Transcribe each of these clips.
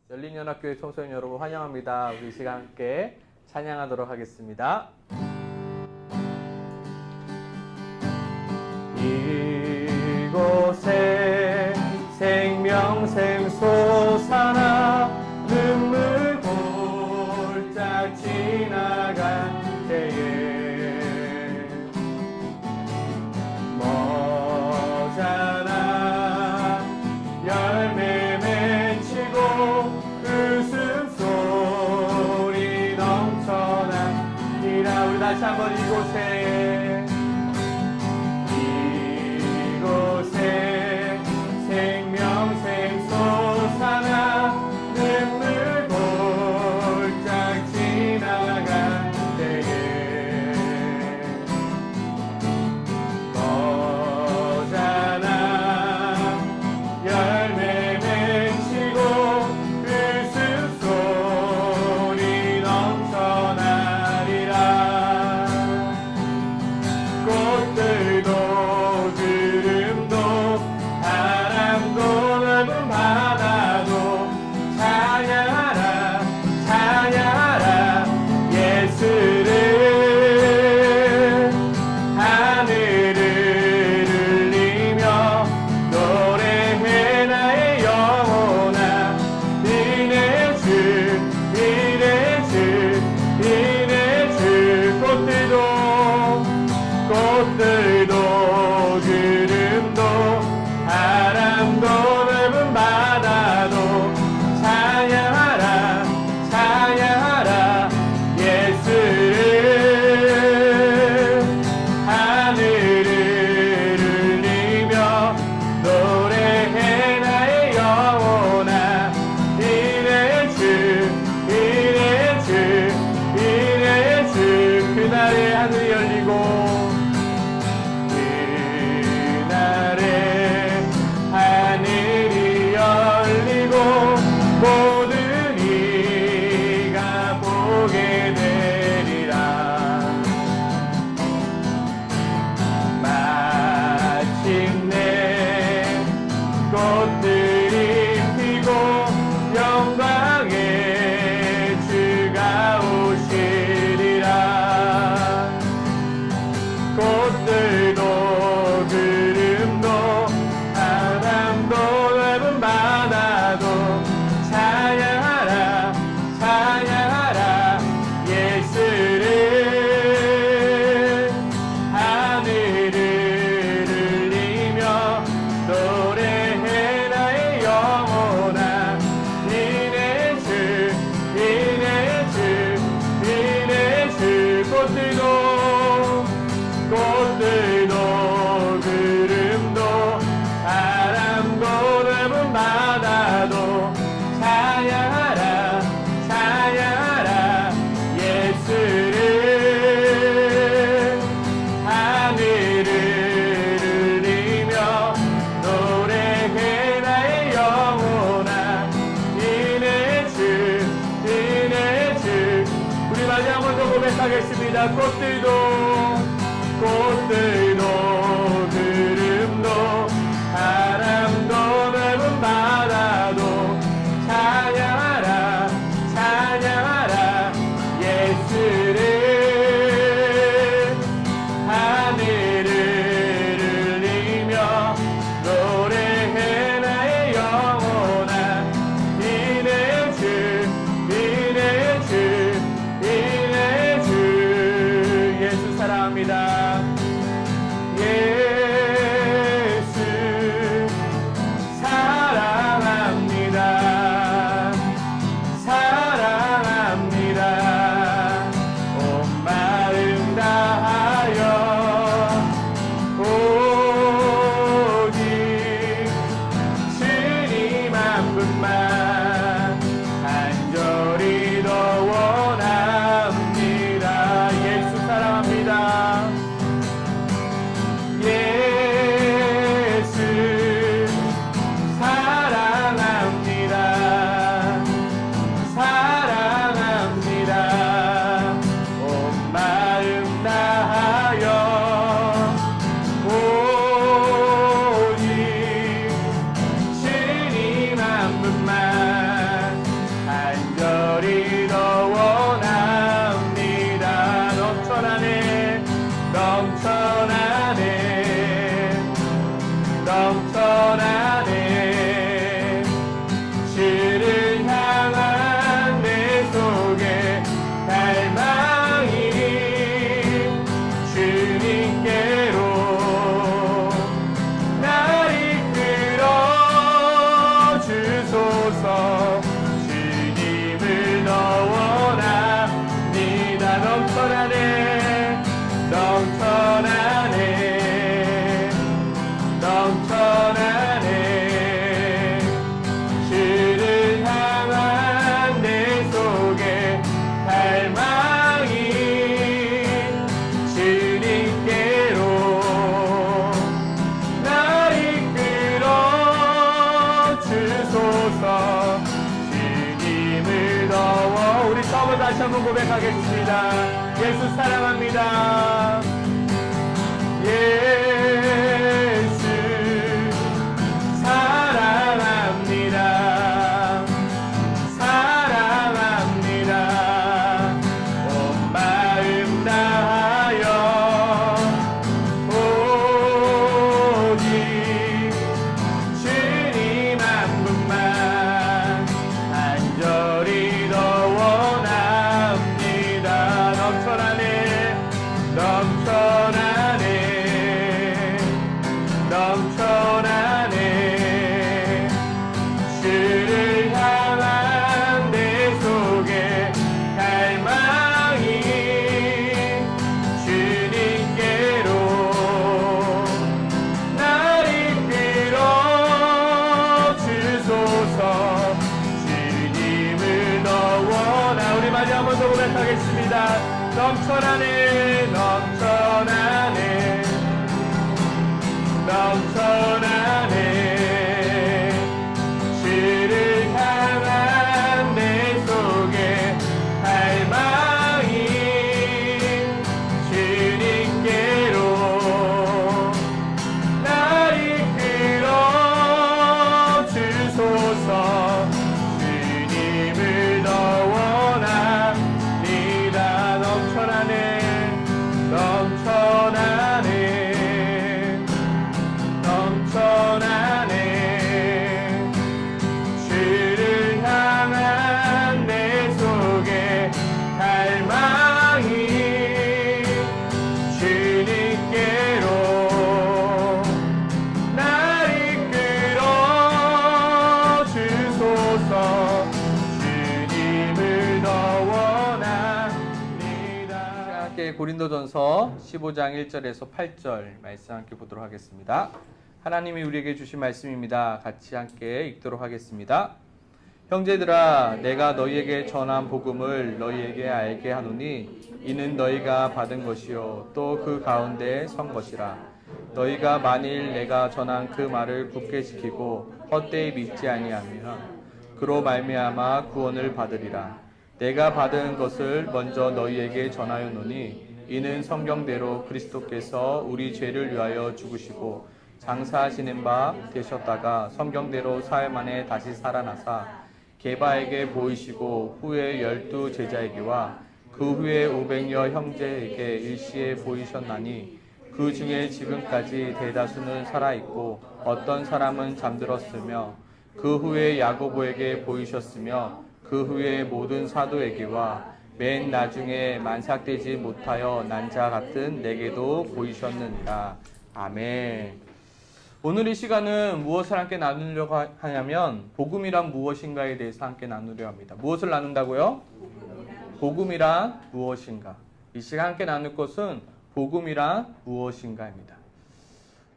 열린연합교회 청소년 여러분 환영합니다. 우리 이 시간 함께 찬양하도록 하겠습니다. 이곳에 생명샘 솟아나 눈물 골짝 지나간 때에 머자나 열매 맺히고 웃음소리 넘쳐나니라. 우리 다시 한번 이곳에 생명샘 솟아나 눈물 골짝 지나간 때에 머자나 열매 맺히고 웃음소리 넘쳐나리라. 꽃들도 구름도 바람도 넓은 바다도 찬양하라 찬양하라 예수를. 하늘을 울리며 노래해 나의 영혼아. 이내 주 이내 주 이내 주. 꽃들도 구름도 바람도 넓은 바다도 찬양하라 찬양하라 예수를. 하늘을 울리며 노래해 나의 영혼아. 이내 주 이내 주 이내 주. 그날의 하늘이 열리고 모든 이가 보게 되리라. 마침내 꽃들이 피고 영광의 주가 오시리라. 꽃들도 구름도 바람도 넓은 바다도 찬양하라 찬양하라 예수를. 하늘을 울리며 노래해 나의 영혼아. 이내 주 이내 주 이내 주. 꽃들도 구름도 바람도 넓은 바다도 찬양하라 찬양하라 예수를. 하늘을 울리며 노래해 나의 영혼아. 이내 주 이내 주. 우리 마지막 번 더 고백하겠습니다. 꽃들도 구름도 바람도 넓은 바다도 찬양하라 찬양하라 예수를. 하늘을 울리며 노래해 나의 영혼아. 이내 주 이내 주 이내 주. 예수 사랑합니다. 다시 한번 고백하겠습니다. 예수 사랑합니다. 예수 사랑합니다. 사랑합니다. 온 마음 다하여 오직 주님 한 분만 간절히 더 원합니다. 넘쳐나네 넘쳐나네 넘쳐나네 주를 향한 내 속에 갈망이 주님께로 날 이끌어 주소서. 주님을 더 원하. 우리 마지 한 번 더 고백하겠습니다. 넘쳐나네 넘쳐나네 넘쳐나네 주를 향한 내 속에 갈망이 주님께로 날 이끌어 주소서. 주님을 더 원합니다. 넘쳐나네 넘쳐나네 넘쳐나네 주를 향한 내 속에 갈망이 주님께로 날 이끌어 주소서. 주님을 더 원합니다. 함께 고린도전서 15장 1절에서 8절 말씀 함께 보도록 하겠습니다. 하나님이 우리에게 주신 말씀입니다. 같이 함께 읽도록 하겠습니다. 형제들아, 내가 너희에게 전한 복음을 너희에게 알게 하노니 이는 너희가 받은 것이요 또 그 가운데 선 것이라. 너희가 만일 내가 전한 그 말을 굳게 지키고 헛되이 믿지 아니하면 그로 말미암아 구원을 받으리라. 내가 받은 것을 먼저 너희에게 전하였노니 이는 성경대로 그리스도께서 우리 죄를 위하여 죽으시고 장사하시는 바 되셨다가 성경대로 사흘 만에 다시 살아나사 게바에게 보이시고 후에 12 제자에게와 그 후에 500여 형제에게 일시에 보이셨나니 그 중에 지금까지 대다수는 살아있고 어떤 사람은 잠들었으며 그 후에 야고보에게 보이셨으며 그 후에 모든 사도에게와 맨 나중에 만삭되지 못하여 난 자 같은 내게도 보이셨느니라. 아멘. 오늘 이 시간은 무엇을 함께 나누려고 하냐면 복음이란 무엇인가에 대해서 함께 나누려 합니다. 무엇을 나눈다고요? 복음이란 무엇인가. 이 시간 함께 나눌 것은 복음이란 무엇인가입니다.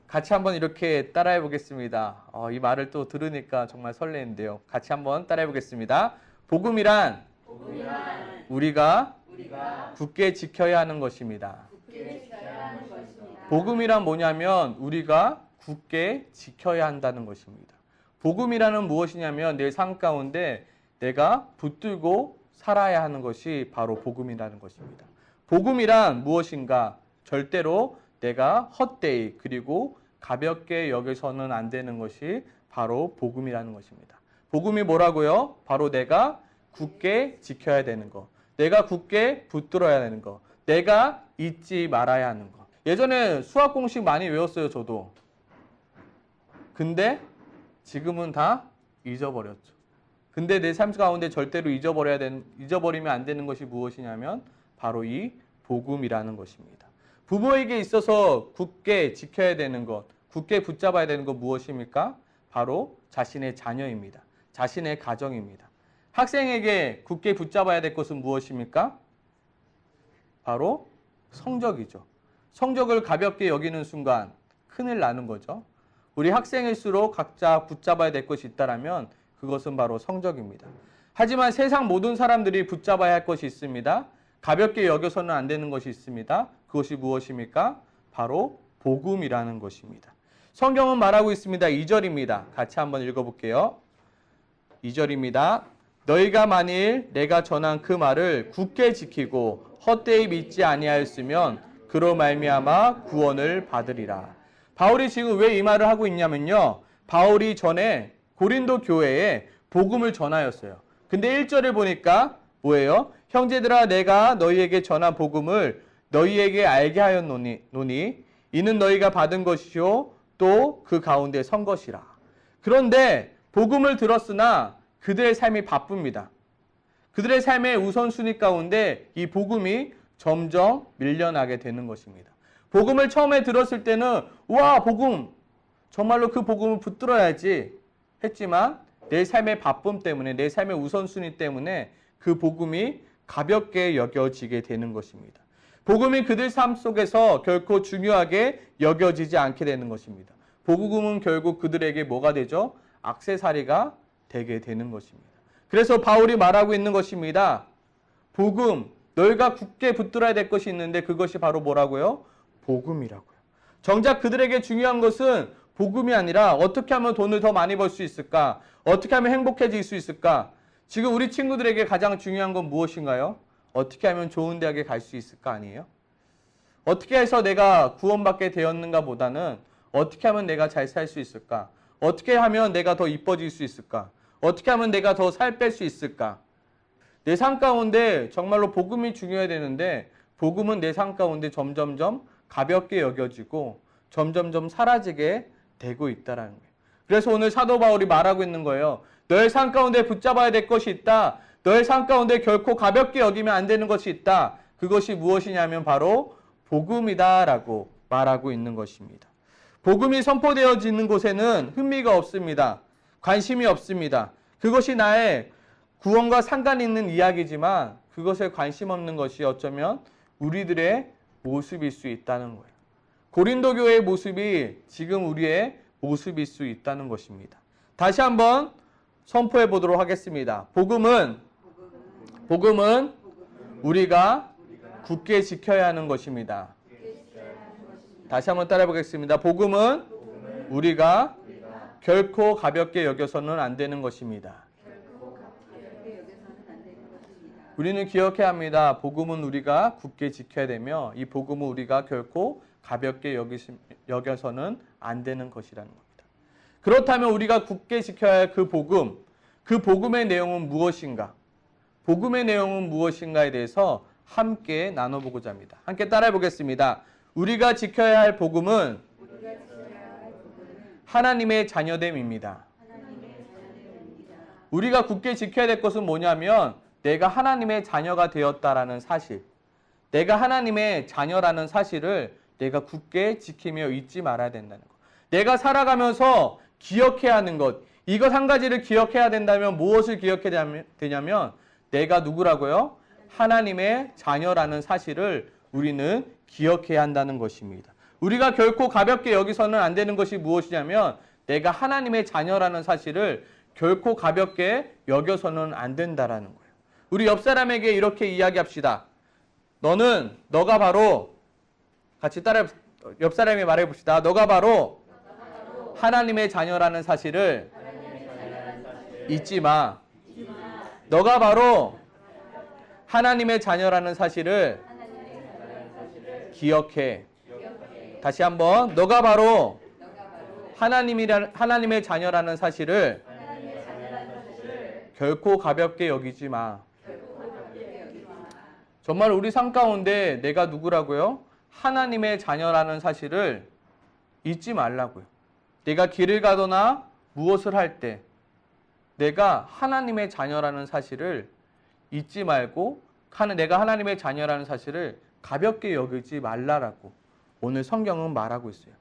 같이 한번 이렇게 따라해 보겠습니다. 이 말을 또 들으니까 정말 설레는데요. 같이 한번 따라해 보겠습니다. 복음이란 우리가 굳게 지켜야 하는 것입니다. 복음이란 뭐냐면 우리가 굳게 지켜야 한다는 것입니다. 복음이라는 무엇이냐면 내 삶 가운데 내가 붙들고 살아야 하는 것이 바로 복음이라는 것입니다. 복음이란 무엇인가? 절대로 내가 헛되이 그리고 가볍게 여겨서는 안 되는 것이 바로 복음이라는 것입니다. 복음이 뭐라고요? 바로 내가 굳게 지켜야 되는 것, 내가 굳게 붙들어야 되는 것, 내가 잊지 말아야 하는 것. 예전에 수학 공식 많이 외웠어요, 저도. 근데 지금은 다 잊어버렸죠. 근데 내 삶 가운데 절대로 잊어버리면 안 되는 것이 무엇이냐면 바로 이 복음이라는 것입니다. 부모에게 있어서 굳게 지켜야 되는 것, 굳게 붙잡아야 되는 것 무엇입니까? 바로 자신의 자녀입니다. 자신의 가정입니다. 학생에게 굳게 붙잡아야 될 것은 무엇입니까? 바로 성적이죠. 성적을 가볍게 여기는 순간 큰일 나는 거죠. 우리 학생일수록 각자 붙잡아야 될 것이 있다면 그것은 바로 성적입니다. 하지만 세상 모든 사람들이 붙잡아야 할 것이 있습니다. 가볍게 여겨서는 안 되는 것이 있습니다. 그것이 무엇입니까? 바로 복음이라는 것입니다. 성경은 말하고 있습니다. 2절입니다. 같이 한번 읽어볼게요. 2절입니다. 너희가 만일 내가 전한 그 말을 굳게 지키고 헛되이 믿지 아니하였으면 그로 말미암아 구원을 받으리라. 바울이 지금 왜 이 말을 하고 있냐면요. 바울이 전에 고린도 교회에 복음을 전하였어요. 근데 1절을 보니까 뭐예요? 형제들아 내가 너희에게 전한 복음을 너희에게 알게 하였노니 이는 너희가 받은 것이요 또 그 가운데 선 것이라. 그런데 복음을 들었으나 그들의 삶이 바쁩니다. 그들의 삶의 우선순위 가운데 이 복음이 점점 밀려나게 되는 것입니다. 복음을 처음에 들었을 때는 와 복음 정말로 그 복음을 붙들어야지 했지만 내 삶의 바쁨 때문에 내 삶의 우선순위 때문에 그 복음이 가볍게 여겨지게 되는 것입니다. 복음이 그들 삶 속에서 결코 중요하게 여겨지지 않게 되는 것입니다. 복음은 결국 그들에게 뭐가 되죠? 액세서리가 되게 되는 것입니다. 그래서 바울이 말하고 있는 것입니다. 복음, 너희가 굳게 붙들어야 될 것이 있는데 그것이 바로 뭐라고요? 복음이라고요. 정작 그들에게 중요한 것은 복음이 아니라 어떻게 하면 돈을 더 많이 벌 수 있을까? 어떻게 하면 행복해질 수 있을까? 지금 우리 친구들에게 가장 중요한 건 무엇인가요? 어떻게 하면 좋은 대학에 갈 수 있을까 아니에요? 어떻게 해서 내가 구원받게 되었는가 보다는 어떻게 하면 내가 잘 살 수 있을까? 어떻게 하면 내가 더 이뻐질 수 있을까? 어떻게 하면 내가 더 살 뺄 수 있을까? 내 삶 가운데 정말로 복음이 중요해야 되는데 복음은 내 삶 가운데 점점점 가볍게 여겨지고 점점점 사라지게 되고 있다라는 거예요. 그래서 오늘 사도 바울이 말하고 있는 거예요. 너의 삶 가운데 붙잡아야 될 것이 있다. 너의 삶 가운데 결코 가볍게 여기면 안 되는 것이 있다. 그것이 무엇이냐면 바로 복음이다라고 말하고 있는 것입니다. 복음이 선포되어지는 곳에는 흥미가 없습니다. 관심이 없습니다. 그것이 나의 구원과 상관 있는 이야기지만 그것에 관심 없는 것이 어쩌면 우리들의 모습일 수 있다는 거예요. 고린도 교회의 모습이 지금 우리의 모습일 수 있다는 것입니다. 다시 한번 선포해 보도록 하겠습니다. 복음은 우리가 굳게 지켜야 하는 것입니다. 다시 한번 따라해 보겠습니다. 복음은 우리가 결코 가볍게 여겨서는 안 되는 것입니다. 우리는 기억해야 합니다. 복음은 우리가 굳게 지켜야 되며 이 복음은 우리가 결코 가볍게 여겨서는 안 되는 것이라는 겁니다. 그렇다면 우리가 굳게 지켜야 할 그 복음의 내용은 무엇인가? 복음의 내용은 무엇인가에 대해서 함께 나눠보고자 합니다. 함께 따라해 보겠습니다. 우리가 지켜야 할 복음은 하나님의 자녀됨입니다. 우리가 굳게 지켜야 될 것은 뭐냐면 내가 하나님의 자녀가 되었다라는 사실, 내가 하나님의 자녀라는 사실을 내가 굳게 지키며 잊지 말아야 된다는 것. 내가 살아가면서 기억해야 하는 것, 이것 한 가지를 기억해야 된다면 무엇을 기억해야 되냐면 내가 누구라고요? 하나님의 자녀라는 사실을 우리는 기억해야 한다는 것입니다. 우리가 결코 가볍게 여기서는 안 되는 것이 무엇이냐면 내가 하나님의 자녀라는 사실을 결코 가볍게 여겨서는 안 된다라는 거예요. 우리 옆 사람에게 이렇게 이야기합시다. 너가 바로 같이 따라 옆 사람이 말해 봅시다. 너가 바로 하나님의 자녀라는 사실을 잊지 마. 너가 바로 하나님의 자녀라는 사실을 기억해. 다시 한번 너가 바로 하나님의 자녀라는 사실을 결코 가볍게 여기지 마. 정말 우리 삶 가운데 내가 누구라고요? 하나님의 자녀라는 사실을 잊지 말라고요. 내가 길을 가거나 무엇을 할 때 내가 하나님의 자녀라는 사실을 잊지 말고 내가 하나님의 자녀라는 사실을 가볍게 여기지 말라라고 오늘 성경은 말하고 있어요.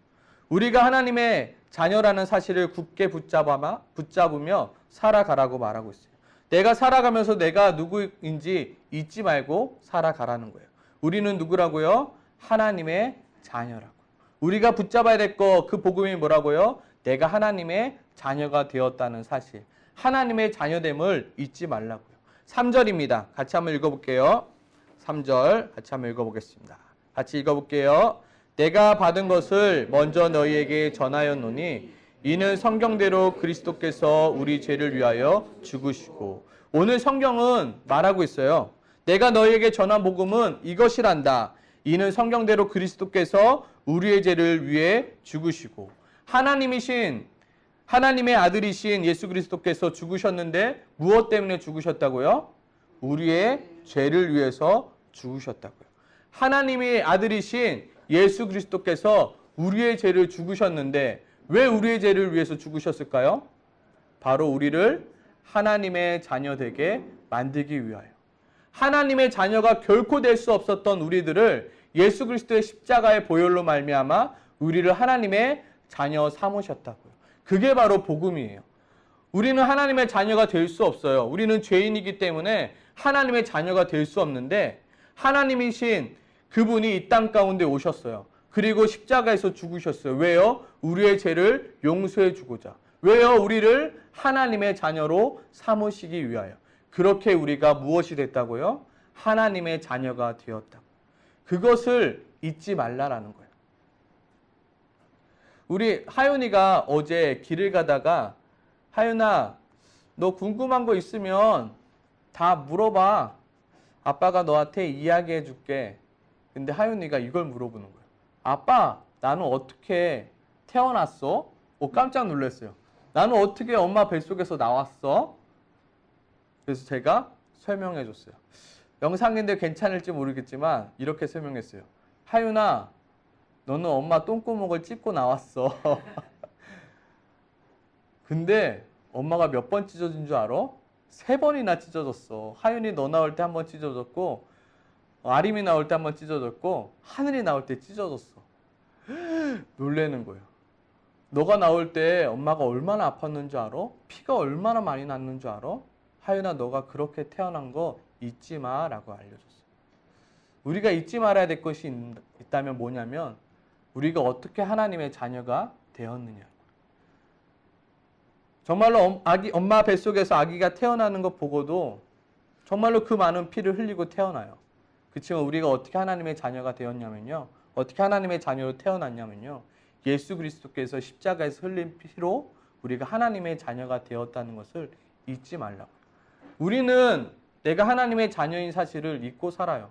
우리가 하나님의 자녀라는 사실을 굳게 붙잡으며 살아가라고 말하고 있어요. 내가 살아가면서 내가 누구인지 잊지 말고 살아가라는 거예요. 우리는 누구라고요? 하나님의 자녀라고. 우리가 붙잡아야 될 그 복음이 뭐라고요? 내가 하나님의 자녀가 되었다는 사실. 하나님의 자녀됨을 잊지 말라고요. 3절입니다. 같이 한번 읽어볼게요. 3절 같이 한번 읽어보겠습니다. 같이 읽어볼게요. 내가 받은 것을 먼저 너희에게 전하였노니 이는 성경대로 그리스도께서 우리 죄를 위하여 죽으시고 오늘 성경은 말하고 있어요. 내가 너희에게 전한 복음은 이것이란다. 이는 성경대로 그리스도께서 우리의 죄를 위해 죽으시고 하나님의 아들이신 예수 그리스도께서 죽으셨는데 무엇 때문에 죽으셨다고요? 우리의 죄를 위해서 죽으셨다고요. 하나님의 아들이신 예수 그리스도께서 우리의 죄를 죽으셨는데 왜 우리의 죄를 위해서 죽으셨을까요? 바로 우리를 하나님의 자녀 되게 만들기 위하여. 하나님의 자녀가 결코 될 수 없었던 우리들을 예수 그리스도의 십자가의 보혈로 말미암아 우리를 하나님의 자녀 삼으셨다고요. 그게 바로 복음이에요. 우리는 하나님의 자녀가 될 수 없어요. 우리는 죄인이기 때문에 하나님의 자녀가 될 수 없는데 하나님이신 그분이 이 땅 가운데 오셨어요. 그리고 십자가에서 죽으셨어요. 왜요? 우리의 죄를 용서해 주고자. 왜요? 우리를 하나님의 자녀로 삼으시기 위하여. 그렇게 우리가 무엇이 됐다고요? 하나님의 자녀가 되었다고. 그것을 잊지 말라라는 거예요. 우리 하윤이가 어제 길을 가다가 하윤아, 너 궁금한 거 있으면 다 물어봐. 아빠가 너한테 이야기해 줄게. 근데 하윤이가 이걸 물어보는 거예요. 아빠, 나는 어떻게 태어났어? 깜짝 놀랐어요. 나는 어떻게 엄마 뱃속에서 나왔어? 그래서 제가 설명해 줬어요. 영상인데 괜찮을지 모르겠지만 이렇게 설명했어요. 하윤아, 너는 엄마 똥구멍을 찢고 나왔어. 근데 엄마가 몇 번 찢어진 줄 알아? 3번이나 찢어졌어. 하윤이 너 나올 때 1번 찢어졌고, 아림이 나올 때 1번 찢어졌고, 하늘이 나올 때 찢어졌어. 놀라는 거예요. 너가 나올 때 엄마가 얼마나 아팠는 줄 알아? 피가 얼마나 많이 났는 줄 알아? 하윤아, 너가 그렇게 태어난 거 잊지 마 라고 알려줬어요. 우리가 잊지 말아야 될 것이 있다면 뭐냐면 우리가 어떻게 하나님의 자녀가 되었느냐. 정말로 엄마 뱃속에서 아기가 태어나는 것 보고도 정말로 그 많은 피를 흘리고 태어나요. 그렇지만 우리가 어떻게 하나님의 자녀가 되었냐면요. 어떻게 하나님의 자녀로 태어났냐면요. 예수 그리스도께서 십자가에서 흘린 피로 우리가 하나님의 자녀가 되었다는 것을 잊지 말라고. 우리는 내가 하나님의 자녀인 사실을 잊고 살아요.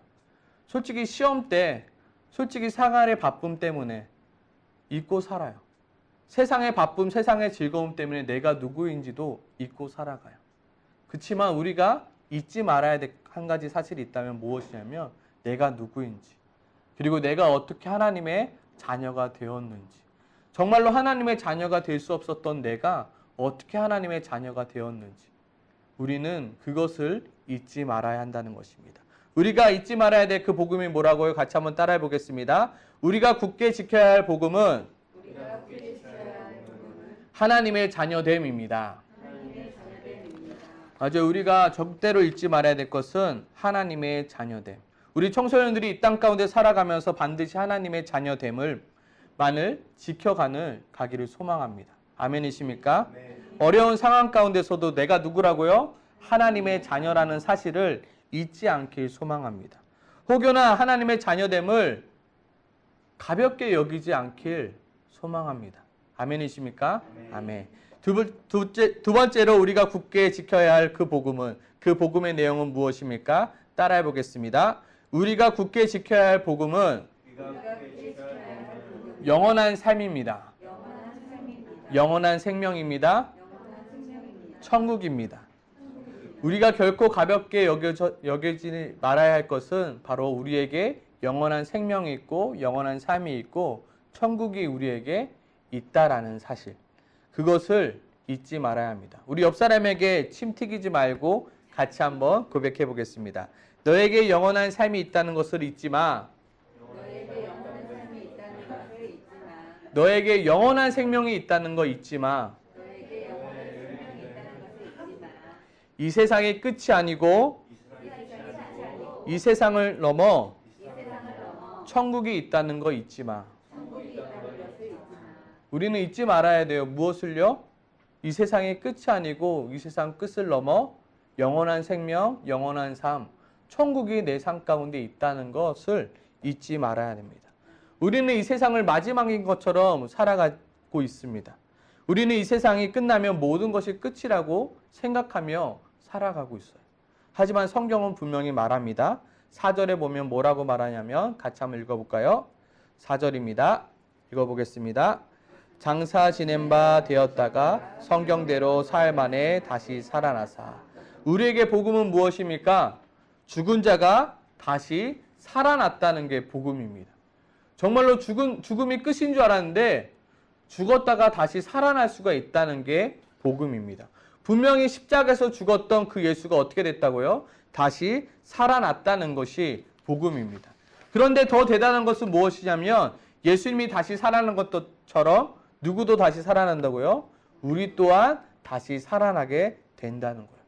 솔직히 시험 때, 솔직히 생활의 바쁨 때문에 잊고 살아요. 세상의 바쁨, 세상의 즐거움 때문에 내가 누구인지도 잊고 살아가요. 그렇지만 우리가 잊지 말아야 될 한 가지 사실이 있다면 무엇이냐면 내가 누구인지, 그리고 내가 어떻게 하나님의 자녀가 되었는지. 정말로 하나님의 자녀가 될 수 없었던 내가 어떻게 하나님의 자녀가 되었는지. 우리는 그것을 잊지 말아야 한다는 것입니다. 우리가 잊지 말아야 될 그 복음이 뭐라고요? 같이 한번 따라해 보겠습니다. 우리가 굳게 지켜야 할 복음은 하나님의 자녀됨입니다. 맞아요. 우리가 절대로 잊지 말아야 될 것은 하나님의 자녀됨. 우리 청소년들이 이 땅 가운데 살아가면서 반드시 하나님의 자녀됨을 만을 가기를 소망합니다. 아멘이십니까? 네. 어려운 상황 가운데서도 내가 누구라고요? 하나님의 자녀라는 사실을 잊지 않길 소망합니다. 혹여나 하나님의 자녀됨을 가볍게 여기지 않길 소망합니다. 아멘이십니까? 아멘. 아멘. 두 번째로 우리가 굳게 지켜야 할 그 복음의 내용은 무엇입니까? 따라해 보겠습니다. 우리가 굳게 지켜야 할 복음은 영원한 삶입니다. 영원한 생명입니다. 천국입니다. 우리가 결코 가볍게 여기지 말아야 할 것은 바로 우리에게 영원한 생명이 있고 영원한 삶이 있고 천국이 우리에게 있다라는 사실. 그것을 잊지 말아야 합니다. 우리 옆 사람에게 침 튀기지 말고 같이 한번 고백해 보겠습니다. 너에게 영원한 삶이 있다는 것을 잊지 마. 너에게 영원한 생명이 있다는 거 잊지 마. 이 세상의 끝이 아니고 이 세상을 넘어 천국이 있다는 거 잊지 마. 우리는 잊지 말아야 돼요. 무엇을요? 이 세상의 끝이 아니고 이 세상 끝을 넘어 영원한 생명, 영원한 삶, 천국이 내 삶 가운데 있다는 것을 잊지 말아야 됩니다. 우리는 이 세상을 마지막인 것처럼 살아가고 있습니다. 우리는 이 세상이 끝나면 모든 것이 끝이라고 생각하며 살아가고 있어요. 하지만 성경은 분명히 말합니다. 4절에 보면 뭐라고 말하냐면 같이 한번 읽어볼까요? 4절입니다. 읽어보겠습니다. 장사 지낸 바 되었다가 성경대로 사흘 만에 다시 살아나사. 우리에게 복음은 무엇입니까? 죽은 자가 다시 살아났다는 게 복음입니다. 정말로 죽음이 끝인 줄 알았는데 죽었다가 다시 살아날 수가 있다는 게 복음입니다. 분명히 십자가에서 죽었던 그 예수가 어떻게 됐다고요? 다시 살아났다는 것이 복음입니다. 그런데 더 대단한 것은 무엇이냐면 예수님이 다시 살아난 것처럼 누구도 다시 살아난다고요? 우리 또한 다시 살아나게 된다는 거예요.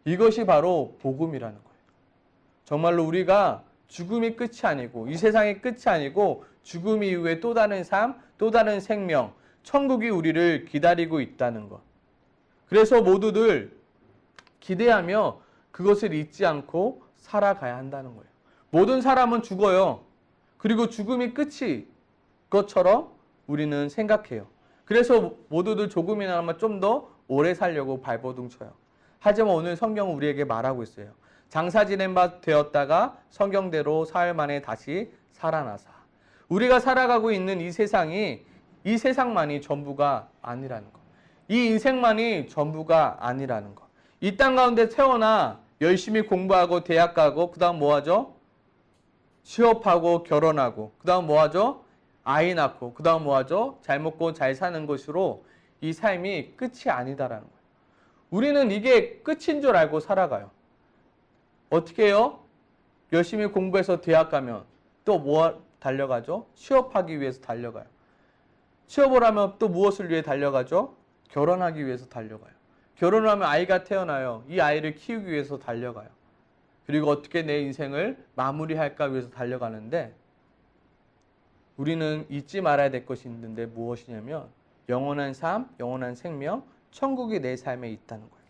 이것이 바로 복음이라는 거예요. 정말로 우리가 죽음이 끝이 아니고 이 세상의 끝이 아니고 죽음 이후에 또 다른 삶, 또 다른 생명, 천국이 우리를 기다리고 있다는 것. 그래서 모두들 기대하며 그것을 잊지 않고 살아가야 한다는 거예요. 모든 사람은 죽어요. 그리고 죽음이 끝이 것처럼 우리는 생각해요. 그래서 모두들 조금이나마 좀 더 오래 살려고 발버둥 쳐요. 하지만 오늘 성경은 우리에게 말하고 있어요. 장사 지낸 바 되었다가 성경대로 사흘 만에 다시 살아나사. 우리가 살아가고 있는 이 세상이 이 세상만이 전부가 아니라는 것. 이 인생만이 전부가 아니라는 것. 이 땅 가운데 태어나 열심히 공부하고 대학 가고 그 다음 뭐 하죠? 취업하고 결혼하고 그 다음 뭐 하죠? 아이 낳고 그 다음 뭐 하죠? 잘 먹고 잘 사는 것으로 이 삶이 끝이 아니다라는 거예요. 우리는 이게 끝인 줄 알고 살아가요. 어떻게 해요? 열심히 공부해서 대학 가면 또 뭐 달려가죠? 취업하기 위해서 달려가요. 취업을 하면 또 무엇을 위해 달려가죠? 결혼하기 위해서 달려가요. 결혼을 하면 아이가 태어나요. 이 아이를 키우기 위해서 달려가요. 그리고 어떻게 내 인생을 마무리할까 위해서 달려가는데 우리는 잊지 말아야 될 것이 있는데 무엇이냐면 영원한 삶, 영원한 생명, 천국이 내 삶에 있다는 거예요.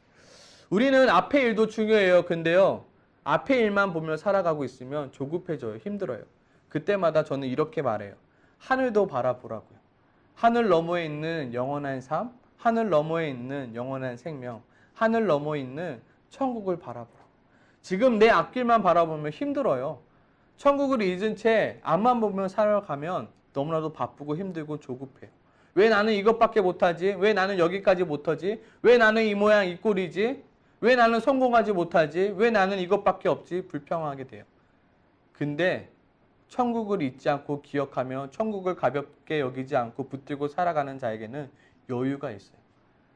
우리는 앞의 일도 중요해요. 근데요. 앞의 일만 보며 살아가고 있으면 조급해져요. 힘들어요. 그때마다 저는 이렇게 말해요. 하늘도 바라보라고요. 하늘 너머에 있는 영원한 삶, 하늘 너머에 있는 영원한 생명, 하늘 너머에 있는 천국을 바라보라고. 지금 내 앞길만 바라보면 힘들어요. 천국을 잊은 채 앞만 보며 살아가면 너무나도 바쁘고 힘들고 조급해요. 왜 나는 이것밖에 못하지? 왜 나는 여기까지 못하지? 왜 나는 이 모양 이 꼴이지? 왜 나는 성공하지 못하지? 왜 나는 이것밖에 없지? 불평하게 돼요. 근데 천국을 잊지 않고 기억하며 천국을 가볍게 여기지 않고 붙들고 살아가는 자에게는 여유가 있어요.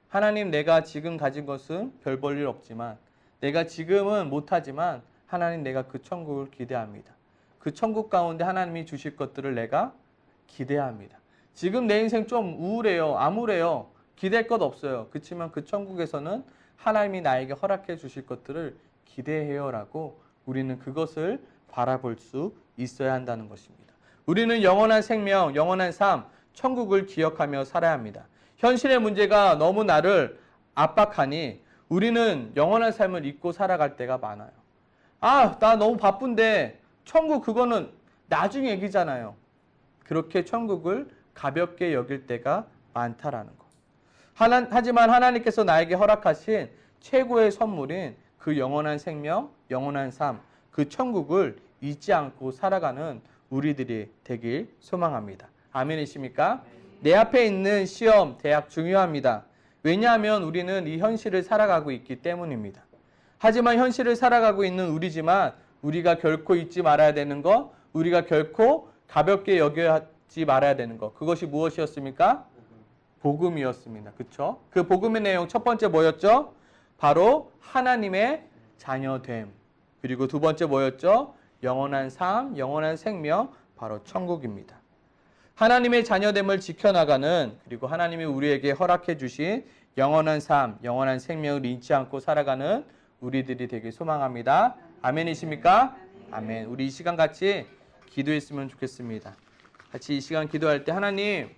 하나님, 내가 지금 가진 것은 별 볼 일 없지만 내가 지금은 못하지만 하나님, 내가 그 천국을 기대합니다. 그 천국 가운데 하나님이 주실 것들을 내가 기대합니다. 지금 내 인생 좀 우울해요. 암울해요. 기댈 것 없어요. 그렇지만 그 천국에서는 하나님이 나에게 허락해 주실 것들을 기대해요 라고 우리는 그것을 바라볼 수 있어야 한다는 것입니다. 우리는 영원한 생명, 영원한 삶, 천국을 기억하며 살아야 합니다. 현실의 문제가 너무 나를 압박하니 우리는 영원한 삶을 잊고 살아갈 때가 많아요. 아, 나 너무 바쁜데 천국 그거는 나중 얘기잖아요. 그렇게 천국을 가볍게 여길 때가 많다라는 것. 하지만 하나님께서 나에게 허락하신 최고의 선물인 그 영원한 생명, 영원한 삶, 그 천국을 잊지 않고 살아가는 우리들이 되길 소망합니다. 아멘이십니까? 내 앞에 있는 시험, 대학 중요합니다. 왜냐하면 우리는 이 현실을 살아가고 있기 때문입니다. 하지만 현실을 살아가고 있는 우리지만 우리가 결코 잊지 말아야 되는 것, 우리가 결코 가볍게 여겨지 말아야 되는 것, 그것이 무엇이었습니까? 복음이었습니다. 그렇죠? 그 복음의 내용 첫 번째 뭐였죠? 바로 하나님의 자녀됨. 그리고 두 번째 뭐였죠? 영원한 삶, 영원한 생명, 바로 천국입니다. 하나님의 자녀됨을 지켜나가는, 그리고 하나님이 우리에게 허락해 주신 영원한 삶, 영원한 생명을 잊지 않고 살아가는 우리들이 되길 소망합니다. 아멘이십니까? 아멘. 우리 이 시간 같이 기도했으면 좋겠습니다. 같이 이 시간 기도할 때 하나님,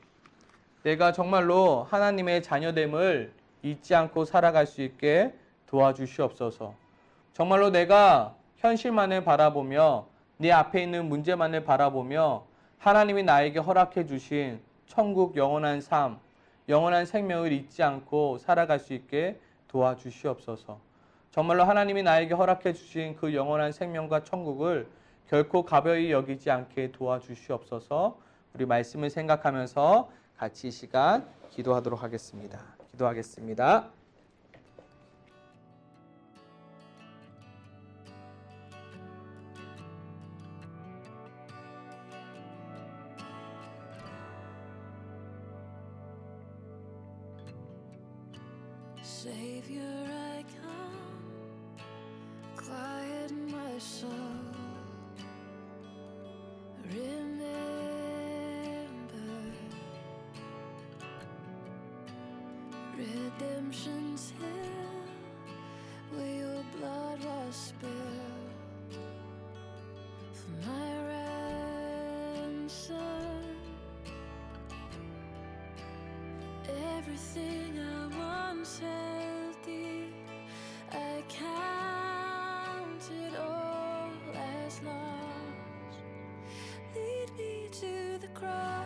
내가 정말로 하나님의 자녀됨을 잊지 않고 살아갈 수 있게 도와주시옵소서. 정말로 내가 현실만을 바라보며 내 앞에 있는 문제만을 바라보며 하나님이 나에게 허락해 주신 천국 영원한 삶, 영원한 생명을 잊지 않고 살아갈 수 있게 도와주시옵소서. 정말로 하나님이 나에게 허락해 주신 그 영원한 생명과 천국을 결코 가벼이 여기지 않게 도와주시옵소서. 우리 말씀을 생각하면서 같이 이 시간 기도하도록 하겠습니다. 기도하겠습니다. Savior, I come, quiet my soul. Remember, redemption's hill, where your blood was spilled for my ransom. Everything I once held dear, I count it all as lost. Lead me to the cross.